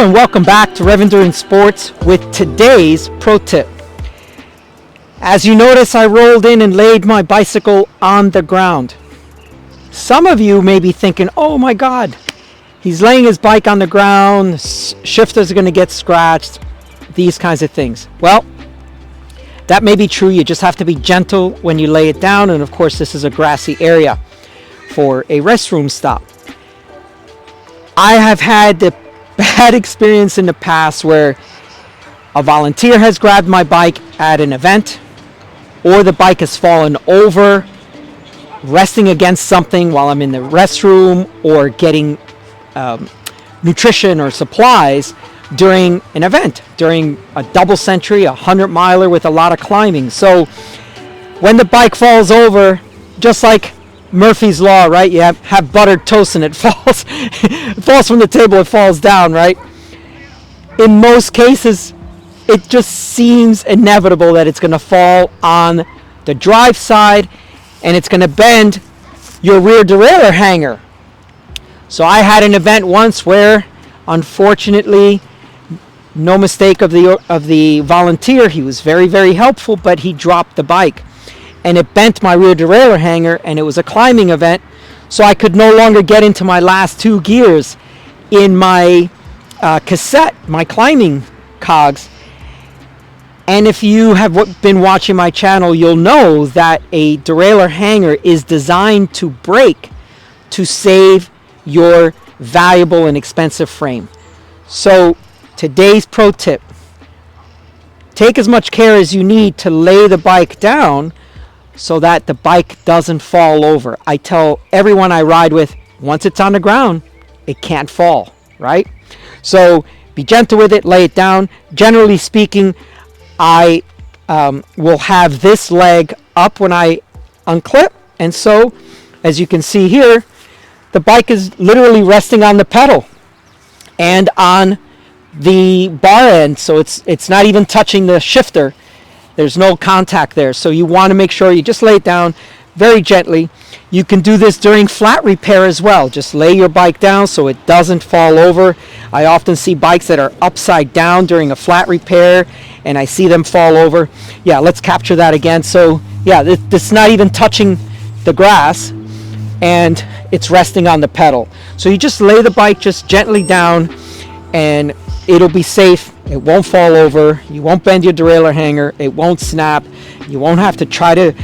and welcome back to Rev Endurance Sports with today's pro tip. As you notice, I rolled in and laid my bicycle on the ground. Some of you may be thinking, oh my God, he's laying his bike on the ground, shifters are going to get scratched, these kinds of things. Well, that may be true. You just have to be gentle when you lay it down. And of course, this is a grassy area for a restroom stop. I have had the bad experience in the past where a volunteer has grabbed my bike at an event, or the bike has fallen over, resting against something while I'm in the restroom, or getting nutrition or supplies during an event, during a double century, 100-miler with a lot of climbing. So when the bike falls over, just like Murphy's Law, right? You have buttered toast and it falls it falls from the table, it falls down, right? In most cases, it just seems inevitable that it's going to fall on the drive side and it's going to bend your rear derailleur hanger. So I had an event once where, unfortunately, no mistake of the volunteer, he was very, very helpful, but he dropped the bike. And it bent my rear derailleur hanger, and it was a climbing event, so I could no longer get into my last two gears in my cassette, my climbing cogs. And if you have been watching my channel, you'll know that a derailleur hanger is designed to break to save your valuable and expensive frame. So today's pro tip: take as much care as you need to lay the bike down so that the bike doesn't fall over. I tell everyone I ride with, once it's on the ground, it can't fall, right? So be gentle with it, lay it down. Generally speaking, I will have this leg up when I unclip, and so as you can see here, the bike is literally resting on the pedal and on the bar end, so it's not even touching the shifter. There's no contact there, so you want to make sure you just lay it down very gently. You can do this during flat repair as well. Just lay your bike down so it doesn't fall over. I often see bikes that are upside down during a flat repair, and I see them fall over. Yeah, let's capture that again. So yeah, this is not even touching the grass, and it's resting on the pedal. So you just lay the bike just gently down, and it'll be safe. It won't fall over. You won't bend your derailleur hanger. It won't snap. You won't have to try to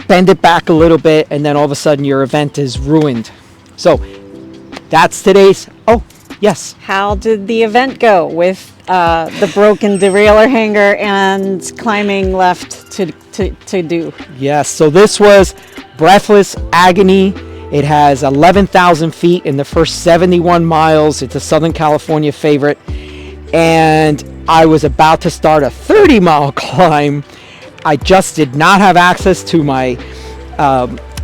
bend it back a little bit, and then all of a sudden your event is ruined. So that's today's. Oh, yes. How did the event go with the broken derailleur hanger and climbing left to do? Yes. So this was Breathless Agony. It has 11,000 feet in the first 71 miles. It's a Southern California favorite. And I was about to start a 30-mile climb. I just did not have access to my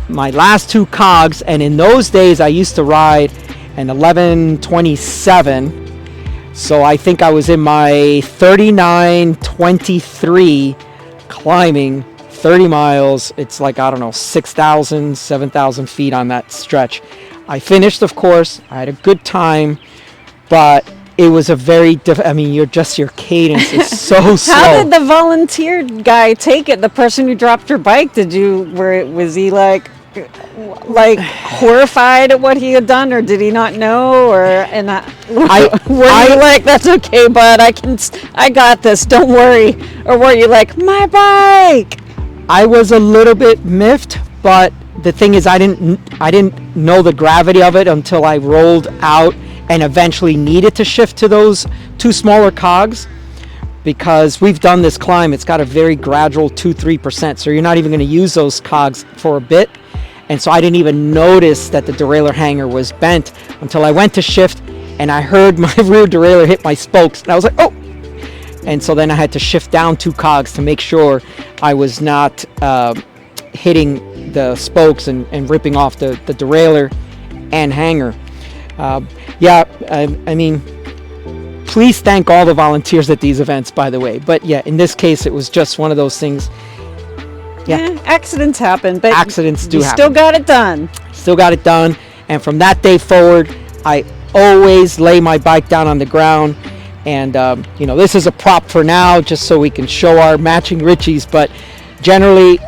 my last two cogs, and in those days I used to ride an 1127, so I think I was in my 3923 climbing 30 miles. It's like, I don't know, 6,000, 7,000 feet on that stretch. I finished, of course. I had a good time, but it was a very your cadence is so slow. How did the volunteer guy take it? The person who dropped your bike, was he like horrified at what he had done, or did he not know? Were you like, that's okay, bud, I got this, don't worry? Or were you like, my bike? I was a little bit miffed, but the thing is, I didn't know the gravity of it until I rolled out and eventually needed to shift to those two smaller cogs, because we've done this climb. It's got a very gradual 2-3%, so you're not even going to use those cogs for a bit. And so I didn't even notice that the derailleur hanger was bent until I went to shift, and I heard my rear derailleur hit my spokes, and I was like, oh! And so then I had to shift down two cogs to make sure I was not hitting the spokes and ripping off the derailleur and hanger. Please thank all the volunteers at these events, by the way. But yeah, in this case, it was just one of those things. Yeah, accidents happen, but accidents do happen. Still got it done. Still got it done. And from that day forward, I always lay my bike down on the ground. And this is a prop for now, just so we can show our matching Richies. But generally,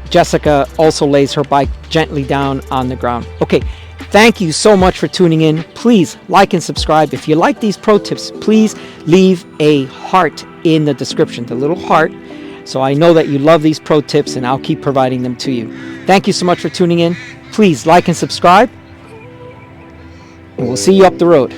Jessica also lays her bike gently down on the ground. Okay, thank you so much for tuning in. Please like and subscribe. If you like these pro tips, please leave a heart in the description, the little heart, so I know that you love these pro tips, and I'll keep providing them to you. Thank you so much for tuning in. Please like and subscribe, and we'll see you up the road.